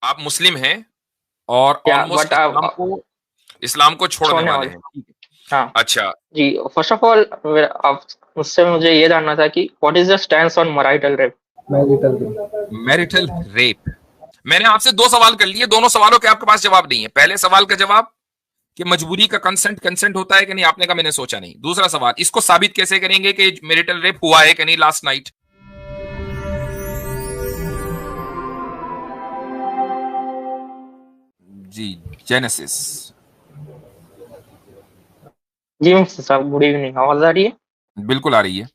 आप मुस्लिम हैं और या ऑलमोस्ट बट आप इस्लाम को छोड़ने छोड़ने वाले वाले। हैं, ठीक है। हाँ अच्छा, जी। फर्स्ट ऑफ ऑल आप मुझसे मुझे ये जानना था कि what is the stance on marital rape. Marital भी। Marital rape. मैंने आपसे दो सवाल कर लिए, दोनों सवालों के आपके पास जवाब नहीं है। पहले सवाल का जवाब कि मजबूरी का कंसेंट कंसेंट होता है कि नहीं, आपने कहा मैंने सोचा नहीं। दूसरा सवाल, इसको साबित कैसे करेंगे कि मैरिटल रेप हुआ है कि नहीं लास्ट नाइट। जी, जेनेसिस। जी मुफ्ती साहब, गुड इवनिंग, आवाज आ रही है? बिल्कुल आ रही है।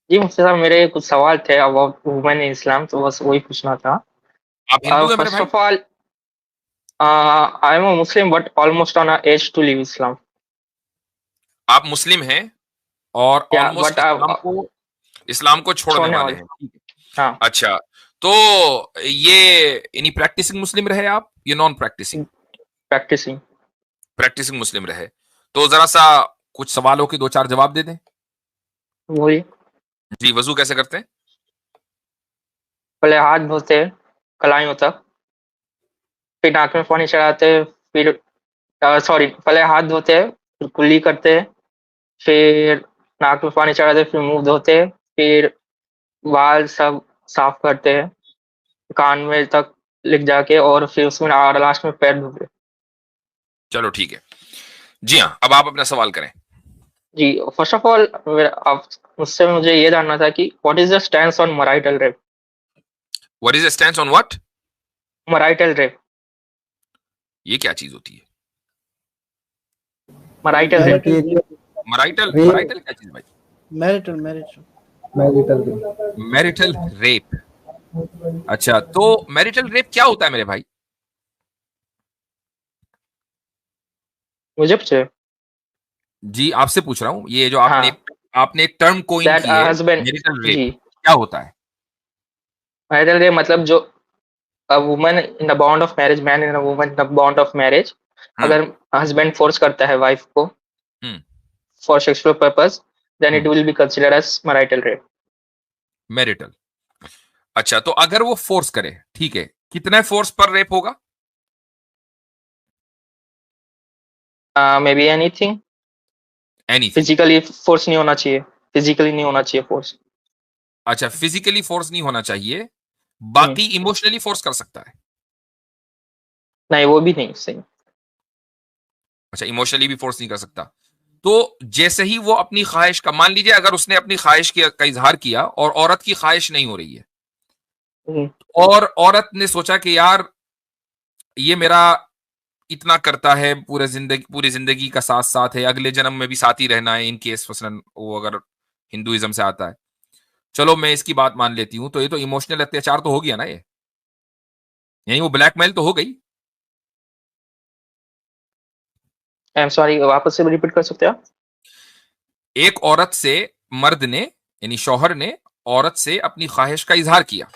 जी मुफ्ती साहब, मेरे कुछ सवाल थे अबाउट वुमेन इन इस्लाम, तो बस वही पूछना था। आप हिंदू हैं मेरे फर्स्ट भाई? Of all, I am a Muslim but almost on a edge to leave Islam. आप मुस्लिम हैं और या ऑलमोस्ट बट आप इस्लाम को छोड़ने छोड़ने वाले वाले। हैं, ठीक है। हाँ, अच्छा, तो ये यानी प्रैक्टिसिंग मुस्लिम रहे आप, ये नॉन प्रैक्टिसिंग? प्रैक्टिसिंग। प्रैक्टिसिंग मुस्लिम रहे। तो जरा सा कुछ सवालों के दो चार जवाब दे दें। वही। जी, वजू कैसे करते हैं? पहले हाथ धोते हैं कलाइयों तक, फिर नाक में पानी चढ़ाते हैं, फिर सॉरी, पहले हाथ धोते हैं, फिर कुल्ली करते हैं, फिर नाक में पानी चढ़ाते हैं, फिर मुंह धोते हैं, फिर बाल सब साफ करते हैं कान में तक लिख जाके, और फिर उसमें और लास्ट में पैर धोते हैं। चलो ठीक है। जी हाँ, अब आप अपना सवाल करें। जी फर्स्ट ऑफ ऑल, आप मुझसे मुझे ये जानना था कि what is the stance on marital rape. What is the stance on what? Marital rape. ये क्या चीज होती है? Marital rape. कि मराइटल, रे मराइटल क्या चीज भाई? मैरिटल मैरिटल मैरिटल भी। Marital rape. अच्छा, तो मैरिटल रेप क्या होता है मेरे भाई? मुझे पूछे। जी, आपसे पूछ रहा हूं, ये जो हाँ, आपने एक टर्म कोइन दैट की है, हस्बैंड। मैरिटल रेप, जी, क्या होता है? मैरिटल रेप मतलब जो a woman in the bond of marriage, man and a woman in the bond of marriage, हम्म। अगर हस्बैंड फोर्स करता है वाइफ को hmm. For sexual purpose, then it hmm. Will be considered as marital rape. Marital. अच्छा, तो अगर वो force करे, ठीक है, कितना फोर्स पर रेप होगा? May be anything. Anything. Physically force नहीं होना चाहिए, फिजिकली नहीं होना चाहिए फोर्स। अच्छा, फिजिकली फोर्स नहीं होना चाहिए, हम्म, बाकी इमोशनली फोर्स कर सकता है? नहीं वो भी नहीं सही। अच्छा, इमोशनली भी फोर्स नहीं कर सकता। तो जैसे ही वो अपनी ख्वाहिश का, मान लीजिए अगर उसने अपनी ख्वाहिश का इजहार किया और औरत की ख्वाहिश नहीं हो रही है, हम्म, और औरत ने सोचा कि यार ये मेरा इतना करता है, पूरी जिंदगी का साथ साथ है, अगले जन्म में भी साथ ही रहना है, इन केस मसलन वो अगर हिंदुइज्म से आता है, चलो मैं इसकी बात मान लेती हूं, तो ये तो इमोशनल अत्याचार तो हो गया ना ये, यानी वो ब्लैकमेल तो हो गई। आई एम सॉरी, वापस से रिपीट कर सकते हो आप? एक औरत से मर्द ने, यानी शौहर ने औरत से अपनी ख्वाहिश का इजहार किया,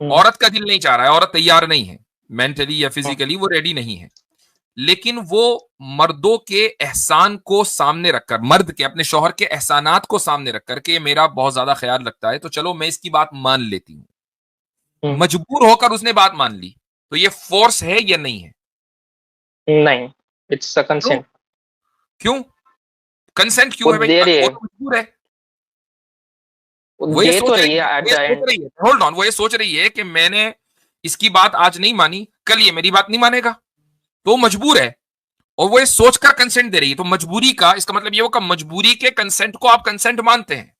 हम्म, औरत का दिल नहीं चाह रहा है, औरत तैयार नहीं है, मेंटली या हम्म, फिजिकली वो रेडी नहीं है, लेकिन वो मर्दों के एहसान को सामने रखकर, मर्द के अपने शौहर के एहसानात को सामने रखकर के मेरा बहुत ज्यादा ख्याल रखता है, तो चलो मैं इसकी बात मान लेती हूं, हम्म, मजबूर होकर उसने बात मान ली, तो ये फोर्स है या नहीं है? नहीं, इट्स अ क्यों? कंसेंट। क्यों कंसेंट वो क्यों है भाई, दे रही अगर वो है, तो मजबूर है, वो वो ये दे तो सोच रही रही है है, वो एट ये द सोच एंड। रही है, होल्ड ऑन, वो ये सोच रही है कि मैंने इसकी बात आज नहीं मानी, कल ये मेरी बात नहीं मानेगा, तो वो मजबूर है, और वो ये सोचकर कंसेंट दे रही है, तो मजबूरी का इसका मतलब ये होगा, मजबूरी के कंसेंट को आप कंसेंट मानते हैं?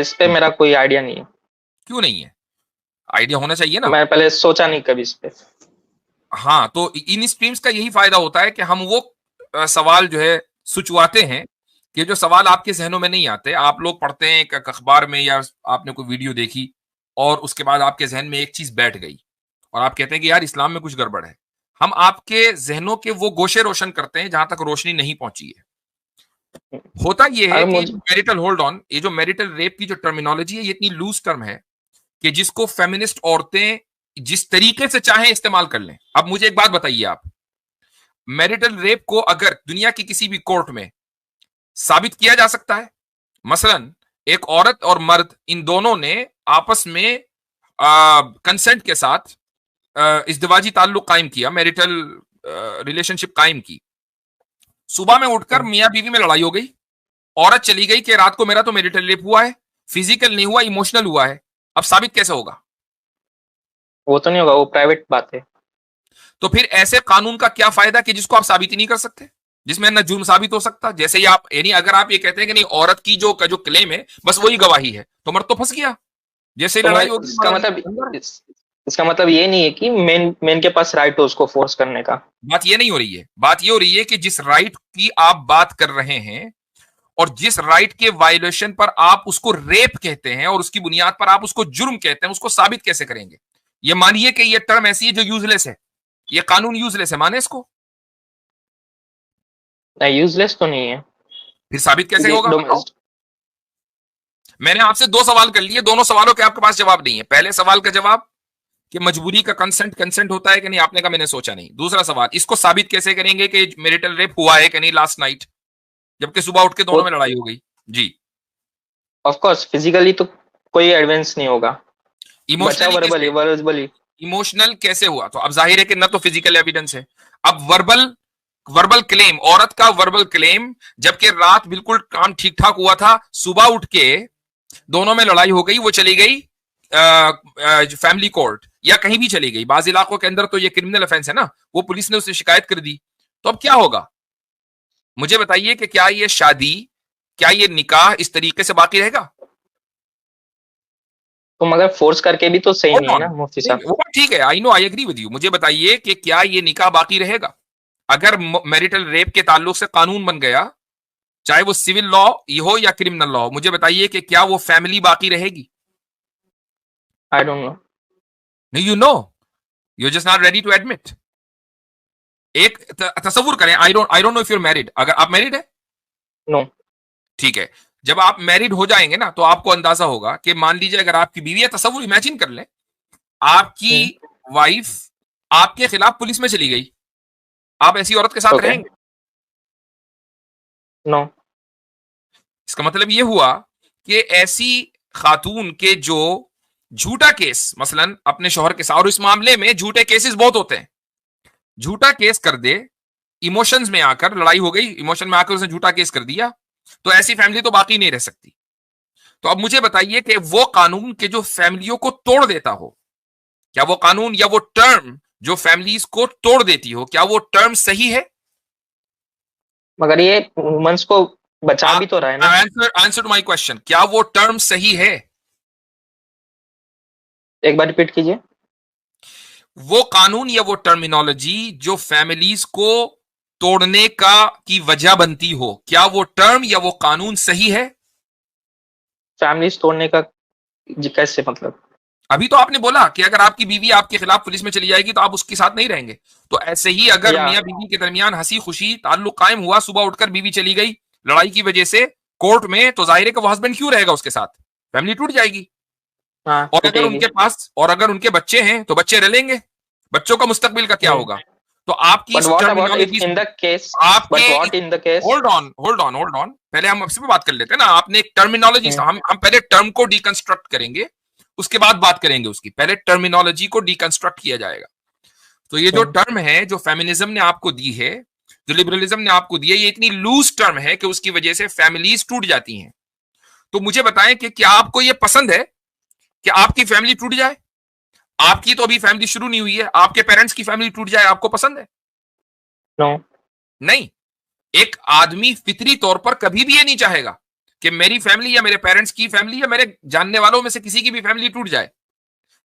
इस पे मेरा कोई आइडिया नहीं है। क्यों नहीं है? आइडिया होना चाहिए ना। मैं पहले सोचा नहीं कभी इस पे। हाँ, तो इन स्ट्रीम्स का यही फायदा होता है कि हम वो सवाल जो है सुचवाते हैं, कि जो सवाल आपके जहनों में नहीं आते, आप लोग पढ़ते हैं एक अखबार में या आपने कोई वीडियो देखी, और उसके बाद आपके जहन में एक चीज बैठ गई, और आप कहते हैं कि यार इस्लाम में कुछ गड़बड़ है। हम आपके जहनों के वो गोशे रोशन करते हैं जहां तक रोशनी नहीं पहुंची है। होता यह है अगर कि मुझे मैरिटल, होल्ड ऑन, ये जो मैरिटल रेप की जो टर्मिनोलॉजी है, ये इतनी लूज टर्म है कि जिसको फेमिनिस्ट औरतें जिस तरीके से चाहें इस्तेमाल कर लें। अब मुझे एक बात बताइए, आप मैरिटल रेप को अगर दुनिया की किसी भी कोर्ट में साबित किया जा सकता है। मसलन एक औरत और मर्द इन दोनों ने आपस में कंसेंट के साथ इज़्दिवाजी ताल्लुक कायम किया, मैरिटल रिलेशनशिप कायम की। सुबह में उठकर मियां बीवी में लड़ाई हो गई, औरत चली गई कि रात को मेरा तो मैरिटल रेप हुआ है, फिजिकल नहीं हुआ, इमोशनल हुआ है। अब साबित कैसे होगा? वो तो नहीं होगा, वो प्राइवेट बात है। तो फिर ऐसे कानून का क्या फायदा कि जिसको आप साबित ही नहीं कर सकते, जिसमें न जुर्म साबित हो सकता। जैसे ही आप, यानी अगर आप ये कहते हैं कि नहीं औरत की जो क्लेम है बस वही गवाही है, तो मर्द तो फंस गया। जैसे तो लड़ाई होगी, इसका मतलब ये नहीं है कि मेन के पास राइट हो उसको फोर्स करने का। बात ये नहीं हो रही है। बात ये हो रही है कि जिस राइट की आप बात कर रहे हैं और जिस राइट के वायलेशन पर आप उसको रेप कहते हैं और उसकी बुनियाद पर आप उसको जुर्म कहते हैं, उसको साबित कैसे करेंगे? ये मानिए कि ये टर्म ऐसी है जो यूजलेस है, ये कानून यूजलेस है, माने इसको? नहीं, यूजलेस तो नहीं है। फिर साबित कैसे होगा? मैंने आपसे 2 सवाल कर लिए, दोनों सवालों के आपके पास जवाब नहीं है। पहले सवाल का जवाब कि मजबूरी का कंसेंट होता है कि नहीं, आपने कहा मैंने सोचा नहीं। दूसरा सवाल, इसको साबित कैसे करेंगे कि मैरिटल रेप हुआ है कि नहीं लास्ट नाइट, जबकि सुबह उठ के दोनों में लड़ाई हो गई? जी, ऑफ कोर्स फिजिकली तो कोई एडवांस नहीं होगा, इमोशनली इमोशनल कैसे हुआ? तो अब जाहिर है कि ना तो फिजिकल एविडेंस है। अब वर्बल क्लेम, औरत का वर्बल क्लेम, जबकि रात बिल्कुल काम ठीक ठाक हुआ था, सुबह उठ के दोनों में लड़ाई हो गई, वो चली गई फैमिली कोर्ट या कहीं भी चली गई। बाज इलाकों के अंदर तो ये क्रिमिनल ऑफेंस है ना, वो पुलिस ने उससे शिकायत कर दी। तो अब क्या होगा? मुझे बताइए कि क्या ये शादी, क्या ये निकाह इस तरीके से बाकी रहेगा? तो मगर फोर्स करके भी तो सही नहीं है ना मुफ्ती साहब। वो ठीक है, I know, I agree with you. मुझे बताइए कि क्या ये निकाह बाकी रहेगा? अगर मैरिटल रेप के ताल्लुक से कानून बन गया, चाहे वो सिविल लॉ हो या क्रिमिनल लॉ, मुझे बताइए कि क्या वो फैमिली बाकी रहेगी? I don't know. नहीं, you know, you just not ready to admit. एक तसव्वुर करें, I don't know if you're married, अगर आप मैरिड है? नो। ठीक है, जब आप मैरिड हो जाएंगे ना तो आपको अंदाजा होगा कि मान लीजिए अगर आपकी बीवी है, तसव्वुर इमेजिन कर लें, आपकी वाइफ आपके खिलाफ पुलिस में चली गई, आप ऐसी औरत के साथ रहेंगे? नो। इसका मतलब यह हुआ कि ऐसी खातून के जो झूठा केस, मसलन अपने शौहर के साथ, और इस मामले में झूठे केसेस बहुत होते हैं, झूठा केस कर दे, इमोशंस में आकर लड़ाई हो गई, इमोशन में आकर उसने झूठा केस कर दिया, तो ऐसी फैमिली तो बाकी नहीं रह सकती। तो अब मुझे बताइए कि वो कानून के जो फैमिलियों को तोड़ देता हो, क्या वो कानून या वो टर्म जो फैमिलीज को तोड़ देती हो, क्या वो टर्म सही है? मगर ये वुमेन्स को बचा भी तो रहा है ना। आंसर टू माय क्वेश्चन, क्या वो टर्म सही है? एक बार रिपीट कीजिए। वो कानून या वो टर्मिनोलॉजी जो फैमिलीज को तोड़ने की वजह बनती हो, क्या वो टर्म या वो कानून सही है? फैमिलीज तोड़ने का कैसे मतलब? अभी तो आपने बोला कि अगर आपकी बीवी आपके खिलाफ पुलिस में चली जाएगी तो आप उसके साथ नहीं रहेंगे। तो ऐसे ही अगर मियां बीवी के दरमियान हंसी खुशी ताल्लुक कायम हुआ, सुबह उठकर बीवी चली गई लड़ाई की वजह से कोर्ट में, तो जाहिर है कि वो हस्बैंड क्यों रहेगा उसके साथ? फैमिली टूट जाएगी। और अगर उनके बच्चे हैं तो बच्चे रह लेंगे, बच्चों का मुस्तकबिल का क्या होगा? तो आपकी होल्ड ऑन, पहले हम आपसे बात कर लेते हैं ना। आपने एक टर्मिनोलॉजी, हम पहले टर्म को डिकंस्ट्रक्ट करेंगे, उसके बाद बात करेंगे उसकी। पहले टर्मिनोलॉजी को डिकंस्ट्रक्ट किया जाएगा। तो ये जो टर्म है जो फेमिनिज्म ने आपको दी है, जो लिबरलिज्म ने आपको दी है, ये इतनी लूज टर्म है कि उसकी वजह से फैमिलीज टूट जाती हैं। तो मुझे बताएं कि क्या आपको ये पसंद है कि आपकी फैमिली टूट जाए? आपकी तो अभी फैमिली शुरू नहीं हुई है, आपके पेरेंट्स की फैमिली टूट जाए, आपको पसंद है? नहीं। एक आदमी फितरी तौर पर कभी भी ये नहीं चाहेगा कि मेरी फैमिली या मेरे पेरेंट्स की फैमिली या मेरे जानने वालों में से किसी की भी फैमिली टूट जाए।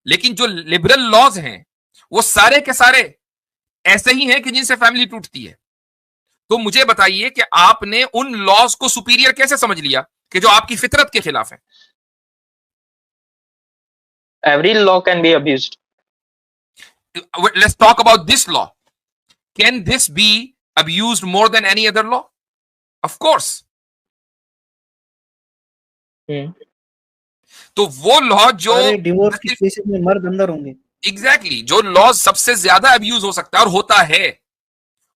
लेकिन जो लिबरल लॉज हैं वो सारे के सारे ऐसे ही हैं कि जिनसे फैमिली टूटती है। तो मुझे बताइए कि आपने उन लॉज को सुपीरियर कैसे समझ लिया कि जो आपकी फितरत के खिलाफ है? Every law can be abused. Let's talk about this law. Can this be abused more than any other law? Of course. तो वो लॉ जो डिवोर्स के केसेस में मर्द अंदर होंगे, एग्जैक्टली जो लॉ सबसे ज्यादा अब्यूज हो सकता है और होता है,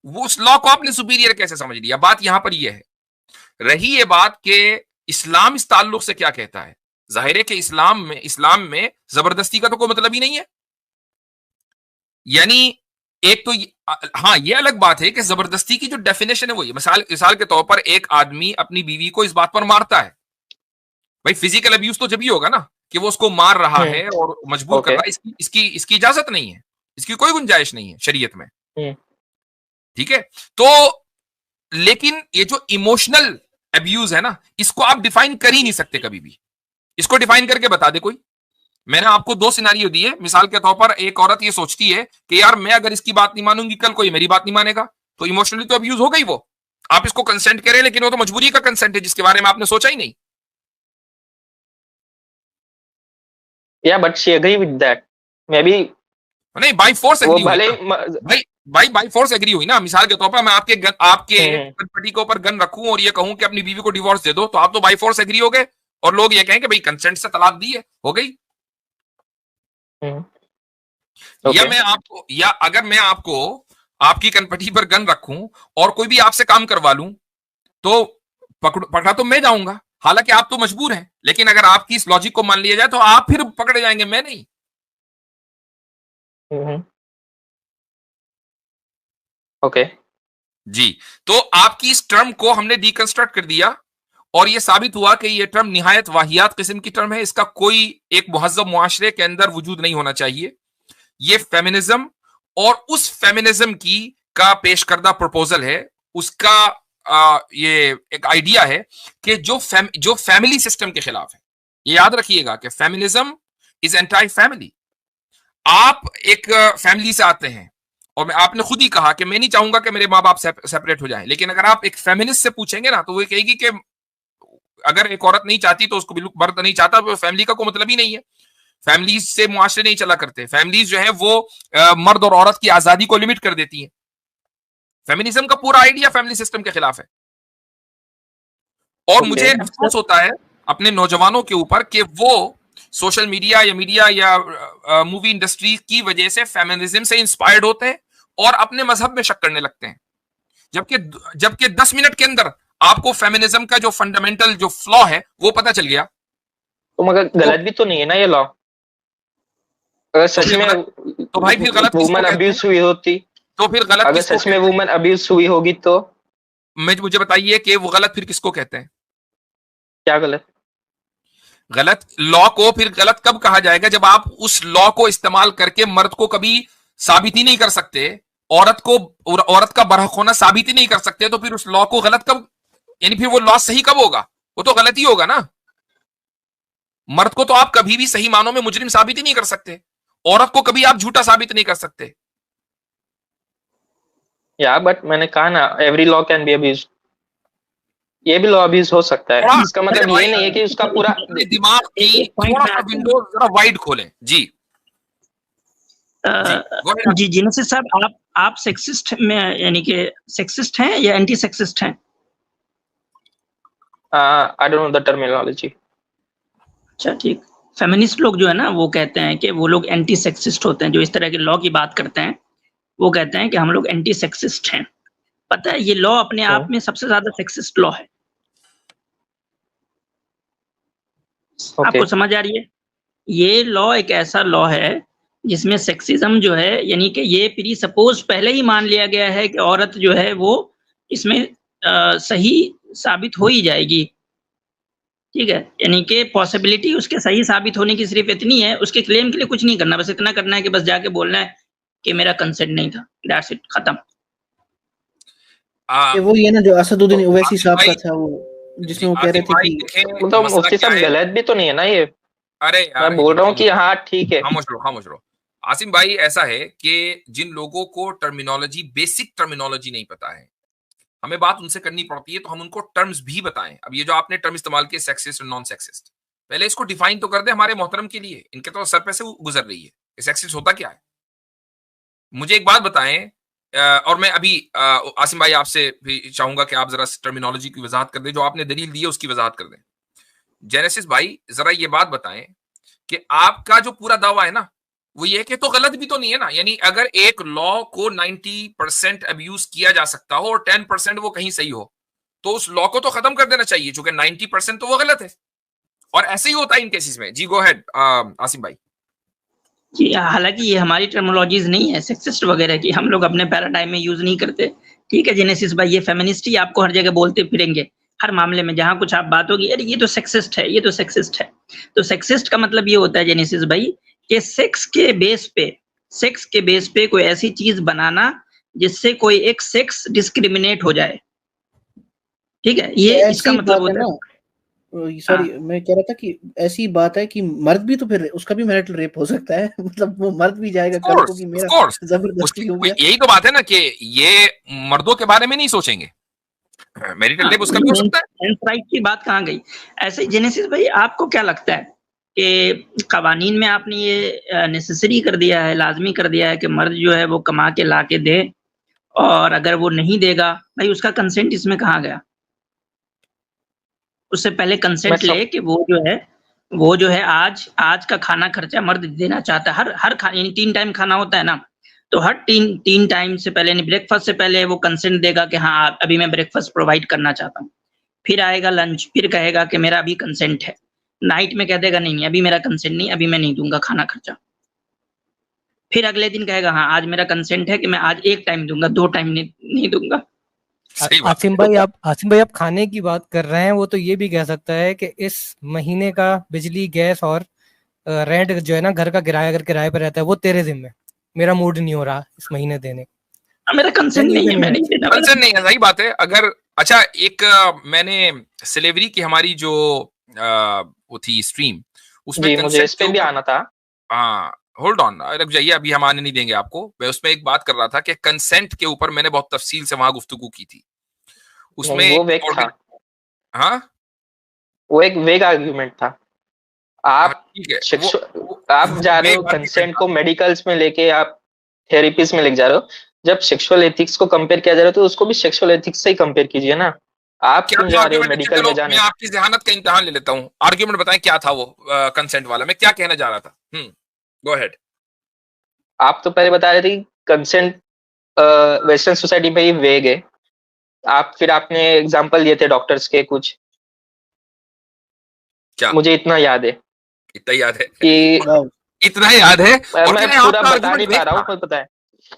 वो उस लॉ को आपने सुपीरियर कैसे समझ लिया? बात यहां पर यह है रही ये बात कि इस्लाम इस ताल्लुक से क्या कहता है, जाहिर है कि इस्लाम में जबरदस्ती का तो कोई मतलब ही नहीं है। यानी एक तो हाँ, ये अलग बात है कि जबरदस्ती की जो डेफिनेशन है वो ये, मिसाल के तौर पर एक आदमी अपनी बीवी को इस बात पर मारता है, भाई फिजिकल अब्यूज तो जब ही होगा ना कि वो उसको मार रहा है और मजबूर कर रहा है, इसकी इजाजत नहीं है, इसकी कोई गुंजाइश नहीं है शरीयत में, ठीक है। तो लेकिन ये जो इमोशनल अब्यूज है ना, इसको आप डिफाइन कर ही नहीं सकते कभी भी। इसको डिफाइन करके बता दे कोई। मैंने आपको दो सिनारियो दिए, मिसाल के तौर पर एक औरत ये सोचती है कि यार मैं अगर इसकी बात नहीं मानूंगी कल कोई मेरी बात नहीं मानेगा, तो इमोशनली तो अब्यूज हो गई वो। आप इसको कंसेंट करें, लेकिन वो तो मजबूरी का कंसेंट है जिसके बारे में आपने सोचा ही नहीं। Yeah, but she agree with that. Maybe नहीं, बाई फोर्स वो एग्री भले हुई, बाई फोर्स एग्री हुई ना। मिसाल के तौर पर मैं आपके कनपटी के ऊपर गन रखूं और ये कहूं कि अपनी बीवी को डिवोर्स दे दो, तो आप तो बाई फोर्स एग्री हो गए, और लोग ये कहें कि भाई कंसेंट से तलाक दी है, हो गई। या अगर मैं आपको आपकी कनपटी पर गन रखूं और कोई भी आपसे काम करवा लूं, तो पकड़ा तो मैं जाऊंगा, हालांकि आप तो मजबूर हैं, लेकिन अगर आपकी इस लॉजिक को मान लिया जाए तो आप फिर पकड़े जाएंगे, मैं नहीं। ओके जी, तो आपकी इस टर्म को हमने डिकंस्ट्रक्ट कर दिया और यह साबित हुआ कि यह टर्म निहायत वाहियात किस्म की टर्म है, इसका कोई एक मुहज्जब मुआशरे के अंदर वजूद नहीं होना चाहिए। ये फेमिनिज्म और उस फेमिनिज्म की का पेश करदा प्रपोजल है, उसका ये एक आइडिया है कि जो फैमिली सिस्टम के खिलाफ है। ये याद रखिएगा कि फेमिनिज्म इज एंटी फैमिली। आप एक फैमिली से आते हैं और आपने खुद ही कहा कि मैं नहीं चाहूंगा कि मेरे माँ बाप सेपरेट हो जाएं, लेकिन अगर आप एक फेमिनिस्ट से पूछेंगे ना, तो वो कहेगी कि अगर एक औरत नहीं चाहती तो उसको बिल्कुल मर्द नहीं चाहता, तो फैमिली का कोई मतलब ही नहीं है। फैमिली से मुआशरे नहीं चला करते, फैमिलीज जो है वो मर्द और औरत की आजादी को लिमिट कर देती है। फेमिनिज्म का पूरा आइडिया फैमिली सिस्टम के खिलाफ है। और मुझे अफसोस होता है अपने नौजवानों के ऊपर कि वो सोशल मीडिया या मूवी इंडस्ट्री की वजह से फेमिनिज्म से इंस्पायर्ड होते हैं और अपने मजहब में शक करने लगते हैं, जबकि 10 मिनट के अंदर आपको फेमिनिज्म का जो फंडामेंटल जो फ्लॉ है वो पता चल गया। तो मगर गलत भी तो नहीं है ना ये लॉ? अगर सच में तो भाई फिर गलत वुमन अब्यूज हुई होती, तो फिर गलत अगर सच में वुमन अब्यूज हुई होगी तो मुझे बताइए कि वो गलत फिर किसको कहते हैं? क्या गलत? गलत लॉ को फिर गलत कब कहा जाएगा? जब आप उस लॉ को इस्तेमाल करके मर्द को कभी साबित ही नहीं कर सकते, औरत का बरहक होना साबित ही नहीं कर सकते, तो फिर उस लॉ को गलत कब, यानी फिर वो लॉ सही कब होगा? वो तो गलत ही होगा ना। मर्द को तो आप कभी भी सही मानों में मुजरिम साबित ही नहीं कर सकते, औरत को कभी आप झूठा साबित नहीं कर सकते। या बट मैंने कहा ना, every law can be abused. ये भी लॉ अब्यूज हो सकता है, इसका मतलब ये नहीं है कि उसका पूरा दिमाग की थोड़ा सा विंडो जरा वाइड खोलें। जी जी जेनेसिस साहब, आप सेक्सिस्ट में यानी कि सेक्सिस्ट हैं या एंटी सेक्सिस्ट हैं? आई डोंट नो द टर्मिनोलॉजी। अच्छा ठीक। फेमिनिस्ट लोग जो है ना वो कहते हैं कि वो लोग एंटी सेक्सिस्ट होते हैं, जो इस तरह के लॉ की बात करते हैं वो कहते हैं कि हम लोग एंटी सेक्सिस्ट हैं। पता है ये लॉ अपने आप में सबसे ज्यादा सेक्सिस्ट लॉ है। आपको समझ आ रही है? ये लॉ एक ऐसा लॉ है जिसमें सेक्सिज्म जो है, यानी कि ये प्री सपोज पहले ही मान लिया गया है कि औरत जो है वो इसमें सही साबित हो ही जाएगी, ठीक है। यानी कि पॉसिबिलिटी उसके सही साबित होने की सिर्फ इतनी है, उसके क्लेम के लिए कुछ नहीं करना, बस इतना करना है कि बस जाके बोलना है कि मेरा कंसेंट नहीं था, दैट्स इट, खत्म। वो ये ना जो असदुद्दीन ओवैसी साहब का था, वो जिसमें वो कह रहे थे कि तो मुफ्ती साहब गलत भी तो नहीं है ना ये? अरे मैं बोल रहा हूँ कि हाँ ठीक है। खामोश रहो। आसिम भाई, ऐसा है कि जिन लोगों को टर्मिनोलॉजी, बेसिक टर्मिनोलॉजी नहीं पता है, हमें बात उनसे करनी पड़ती है, तो हम उनको टर्म्स भी बताएं। अब ये जो आपने टर्म इस्तेमाल किए सेक्सिस्ट और नॉन सेक्सिस्ट, पहले इसको डिफाइन तो कर दे हमारे मोहतरम के लिए, इनके तो सर पे से गुजर रही है। सेक्सिस्ट होता क्या है? मुझे एक बात बताएं, और मैं अभी आसिम भाई आपसे भी चाहूंगा कि आप जरा टर्मिनोलॉजी की वजाहत कर दें, जो आपने दलील दी है उसकी वजाहत कर दें। जेनेसिस भाई जरा ये बात बताएं कि आपका जो पूरा दावा है ना वो ये है कि तो गलत भी तो नहीं है ना, यानी अगर एक लॉ को 90% अब्यूज किया जा सकता हो और 10% वो कहीं सही हो, तो उस लॉ को तो खत्म कर देना चाहिए, चूंकि 90% तो वो गलत है, और ऐसे ही होता है इन केसेस में। जी गो अहेड आसिम भाई। जी, हालांकि ये हमारी टर्मिनोलॉजीज नहीं है सेक्सिस्ट वगैरह की, हम लोग अपने पैराडाइम में यूज नहीं करते। ठीक है जेनेसिस भाई, ये फेमिनिस्ट ही आपको हर जगह बोलते फिरेंगे, हर मामले में जहां कुछ आप बात होगी, अरे ये तो सेक्सिस्ट है, ये तो सेक्सिस्ट है। तो सेक्सिस्ट का मतलब ये होता है जेनेसिस भाई कि सेक्स के बेस पे कोई ऐसी चीज बनाना जिससे कोई एक सेक्स डिस्क्रिमिनेट हो जाए। ठीक है, ये इसका मतलब होता है। सॉरी, मैं कह रहा था कि ऐसी बात है कि मर्द भी तो फिर उसका भी मैरिटल रेप हो सकता है मतलब वो मर्द भी जाएगा कल को कि मेरा जबरदस्ती हो गया। यही तो बात है ना कि ये मर्दों के बारे में नहीं सोचेंगे, मैरिटल रेप उसका भी हो सकता है। राइट की बात कहाँ गई? ऐसे जेनेसिस भाई आपको क्या लगता है कि कवानीन में आपने ये नेसेसरी कर दिया है, लाजमी कर दिया है कि मर्द जो है वो कमा के ला के दे, और अगर वो नहीं देगा भाई उसका कंसेंट इसमें कहाँ गया? उससे पहले कंसेंट ले कि वो जो है आज का खाना खर्चा मर्द देना चाहता है। हर खाना, यानी 3 टाइम खाना होता है ना, तो हर 3 टाइम से पहले, यानी ब्रेकफास्ट से पहले वो कंसेंट देगा कि हाँ अभी मैं ब्रेकफास्ट प्रोवाइड करना चाहता हूँ। फिर आएगा लंच, फिर कहेगा कि मेरा अभी कंसेंट है। नाइट में कह देगा नहीं अभी मेरा कंसेंट नहीं, अभी मैं नहीं दूंगा खाना खर्चा। फिर अगले दिन कहेगा हाँ आज मेरा कंसेंट है कि मैं आज 1 टाइम दूंगा, 2 टाइम नहीं दूंगा। आसिम भाई आप खाने की बात कर रहे हैं, वो तो ये भी कह सकता है कि इस महीने का बिजली गैस और रेंट जो है ना, घर का किराया अगर किराए पर रहता है वो तेरे जिम्मे, मेरा मूड नहीं हो रहा इस महीने देने का, मेरा कंसेंट नहीं है, मैं नहीं देना। कंसेंट नहीं है, सही बात है। अगर अच्छा एक मैंने स्लेवरी की हमारी जो वो थी स्ट्रीम, उसमें मुझे इस पे भी आना था। हाँ होल्ड ऑन, रुक जाइए, अभी हम आने नहीं देंगे आपको। मैं उसमें एक बात कर रहा था कि कंसेंट के ऊपर मैंने बहुत तफसील से वहां गुफ्तगू की थी। उसमें वो वेग था। हाँ वो एक वेग आर्ग्यूमेंट था। आप आप जा रहे हो कंसेंट को मेडिकल्स में लेके, आप थेरेपीज में लेके जा रहे हो। जब सेक्सुअल एथिक्स को कंपेयर किया जा रहा है तो उसको भी सेक्सुअल एथिक्स से ही कंपेयर कीजिए ना। आप क्यों जा रहे हो मेडिकल में जाने? मैं आपकी ज़हानत का इम्तिहान ले लेता हूँ, आर्ग्यूमेंट बताएं क्या था वो कंसेंट वाला, मैं क्या कहना जा रहा था। Go ahead. आप तो पहले बता रहे थे कि कंसेंट वेस्टर्न सोसाइटी में ही वेग है। फिर आपने एग्जांपल दिए थे डॉक्टर्स के कुछ, क्या मुझे इतना याद है कि इतना याद है, और मैं पूरा बता नहीं पा रहा हूँ, पता है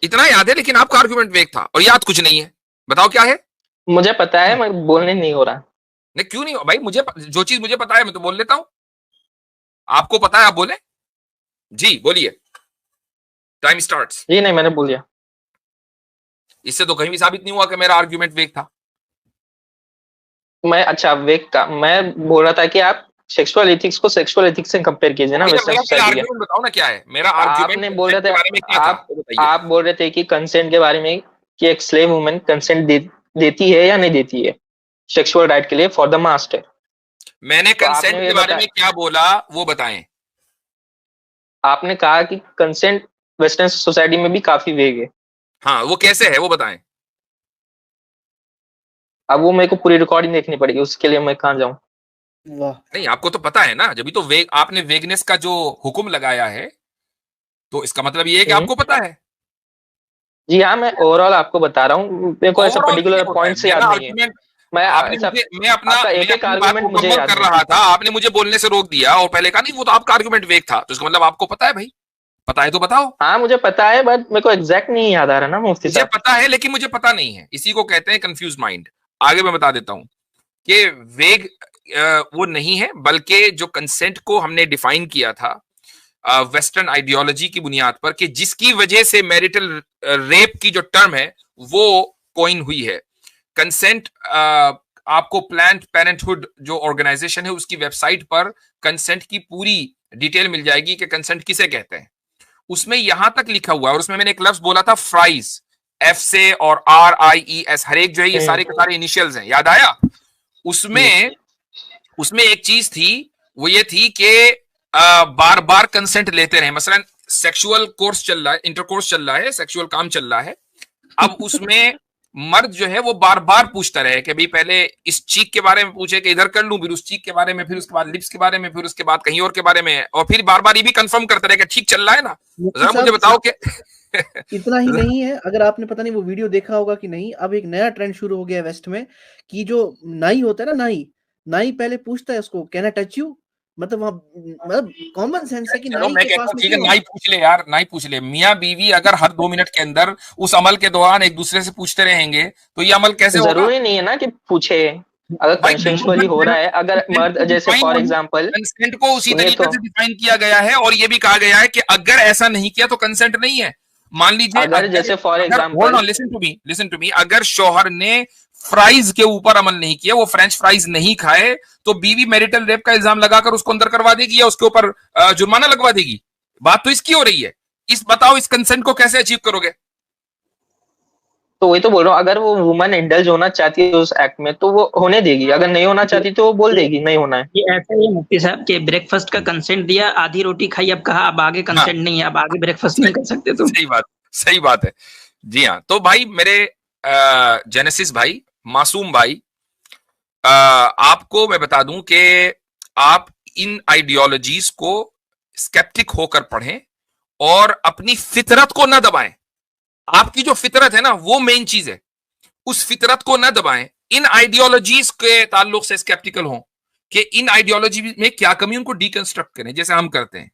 इतना याद है, लेकिन आपका आर्गुमेंट वेग था और याद कुछ नहीं है। बताओ क्या है? मुझे पता है, मैं बोलने नहीं हो रहा। नहीं क्यों नहीं हो भाई? मुझे जो चीज मुझे पता है मैं तो बोल लेता हूं। आपको पता है आप बोले। जी बोलिए, टाइम स्टार्ट्स। जी नहीं, मैंने बोल दिया। इससे तो कहीं भी साबित नहीं हुआ कि मेरा आर्गुमेंट वेग था। वेग का मैं बोल रहा था कि आप सेक्सुअल एथिक्स को सेक्सुअल एथिक्स से कंपेयर कीजिए ना। आर्गुमेंट बताओ ना क्या है मेरा आर्गुमेंट। आपने बोल रहे थे, आप बोल रहे थे कि कंसेंट के बारे में, कि एक स्लेव वुमन कंसेंट देती है या नहीं देती है सेक्सुअल राइट के लिए फॉर द मास्टर। मैंने कंसेंट के बारे में क्या बोला वो बताएं। आपने कहा कि कंसेंट वेस्टर्न सोसाइटी में भी काफी वेग है। हाँ, वो कैसे है वो बताएं। अब वो मेरे को पूरी रिकॉर्डिंग देखनी पड़ेगी, उसके लिए मैं कहाँ जाऊं? नहीं, आपको तो पता है ना, जब भी तो वेग आपने वेगनेस का जो हुक्म लगाया है, तो इसका मतलब ये है कि आपको पता है। जी हाँ, मैं ओवरऑल आपको बता रहा हूँ, मेरे को ऐसा पर्टिकुलर पॉइंट से याद नहीं है। मैं अपना एक आर्गुमेंट मुझे कर रहा था, आपने मुझे बोलने से रोक दिया और पहले कहा नहीं वो तो आपका आर्गुमेंट वेग था, तो इसका मतलब आपको पता है भाई। पता है तो बताओ। हाँ मुझे पता है, बट मेरे को एग्जैक्ट नहीं याद आ रहा ना मुफ्ती साहब। मुझे पता है लेकिन मुझे पता नहीं है, इसी को कहते हैं कंफ्यूज माइंड। आगे मैं बता देता हूं कि वेग वो नहीं है, बल्कि जो कंसेंट को हमने डिफाइन किया था वेस्टर्न आइडियोलॉजी की बुनियाद पर, कि जिसकी वजह से मैरिटल रेप की जो टर्म है वो कॉइन हुई है। कंसेंट आपको प्लान्ड पेरेंटहुड जो ऑर्गेनाइजेशन है उसकी वेबसाइट पर कंसेंट की पूरी डिटेल मिल जाएगी कि कंसेंट किसे कहते हैं। उसमें यहां तक लिखा हुआ है, और उसमें मैंने एक लफ्ज बोला था फ्राइज, एफ से और RIES, हर एक जो है ये सारे के सारे इनिशियल्स हैं, याद आया? उसमें एक चीज थी, वो ये थी कि बार बार कंसेंट लेते रहे। मसलन सेक्सुअल कोर्स चल रहा है, इंटरकोर्स चल रहा है, सेक्सुअल काम चल रहा है, अब उसमें मर्द जो है वो बार बार पूछता रहे कि भाई पहले इस चीक के बारे में पूछे कि इधर कर लूं, फिर उस चीक के बारे में, फिर उसके बाद लिप्स के बारे में, फिर उसके बाद कहीं और के बारे में, और फिर बार बार ये भी कंफर्म करता रहे कि ठीक चल रहा है ना, जरा मुझे बताओ कि इतना ही नहीं है, अगर आपने पता नहीं वो वीडियो देखा होगा कि नहीं, अब एक नया ट्रेंड शुरू हो गया वेस्ट में कि जो नाई होता है ना, नाई पहले पूछता है उसको कैन आई टच यू, मतलब कॉमन सेंस है कि चलो नाई मैं के कहता पास हूँ ठीक है, नाई पूछ ले यार, नाई पूछ ले। मियाँ बीवी अगर हर 2 मिनट के अंदर उस अमल के दौरान एक दूसरे से पूछते रहेंगे तो ये अमल कैसे होगा? जरूरी नहीं है ना कि पूछे, अगर भाई कंसेंसुअली हो रहा है, अगर मर्द जैसे फॉर एग्जांपल, कंसेंट को उसी सुनिए तरीके तो, से डिफाइन किया गया है और ये भी कहा गया है कि अगर ऐसा नहीं किया तो कंसेंट नहीं है। मान लीजिए अगर जैसे for example, listen to me, अगर शौहर ने फ्राइज के ऊपर अमल नहीं किया, वो फ्रेंच फ्राइज नहीं खाए, तो बीवी मैरिटल रेप का इल्जाम लगाकर उसको अंदर करवा देगी या उसके ऊपर जुर्माना लगवा देगी। बात तो इसकी हो रही है। बताओ इस कंसेंट को कैसे अचीव करोगे? तो वही तो बोल रहा हूँ, अगर वो वुमन इंडल्ज होना चाहती है उस एक्ट में तो वो होने देगी, अगर नहीं होना चाहती तो वो बोल देगी नहीं होना है। ये ऐसा ही है मुफ्ती साहब कि ब्रेकफास्ट का कंसेंट दिया, आधी रोटी खाई, अब कहा अब आगे कंसेंट नहीं है, अब आगे ब्रेकफास्ट नहीं कर सकते तुम। सही बात है। जी हाँ, तो भाई मेरे जेनेसिस भाई, मासूम भाई, आपको मैं बता दूं कि आप इन आइडियोलॉजीज को स्केप्टिक होकर पढ़ें और अपनी फितरत को न दबाएं। आपकी जो फितरत है ना, वो मेन चीज है, उस फितरत को न दबाएं। इन आइडियोलॉजीज के ताल्लुक से स्केप्टिकल हों कि इन आइडियोलॉजी में क्या कमी, उनको डीकंस्ट्रक्ट करें जैसे हम करते हैं।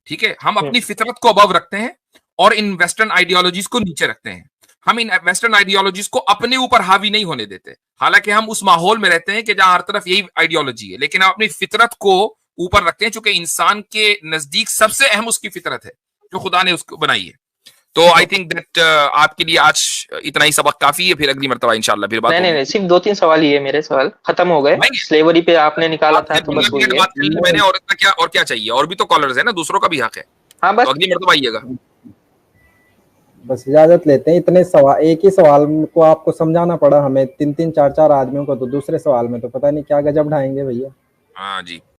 ठीक है, हम अपनी फितरत को अबव रखते हैं और इन वेस्टर्न आइडियोलॉजीज को नीचे रखते हैं। हम इन वेस्टर्न आइडियोलॉजीज को अपने ऊपर हावी नहीं होने देते। हालांकि हम उस माहौल में रहते हैं कि जहां हर तरफ यही आइडियोलॉजी है, लेकिन हम अपनी फितरत को ऊपर रखते हैं, चूंकि इंसान के नजदीक सबसे अहम उसकी फितरत है जो खुदा ने उसको बनाई है। तो आई थिंक दैट आपके लिए आज इतना ही सबक काफी है, फिर अगली मरतबा इंशाल्लाह फिर बात होगी। नहीं, सिर्फ 2-3 सवाल ही है मेरे, सवाल खत्म हो गए। स्लेवरी पे आपने निकाला था तो बस वही है। बात करी मैंने, और क्या चाहिए? और भी तो कॉलर्स है ना, दूसरों का भी हक है। हाँ बस, तो अगली मरतबा आइएगा। बस इजाजत लेते हैं। इतने सवाल, एक ही सवाल को आपको समझाना पड़ा हमें 3-3 4-4 आदमियों को, तो दूसरे सवाल में तो पता नहीं क्या गजब ढाएंगे भैया। हाँ जी।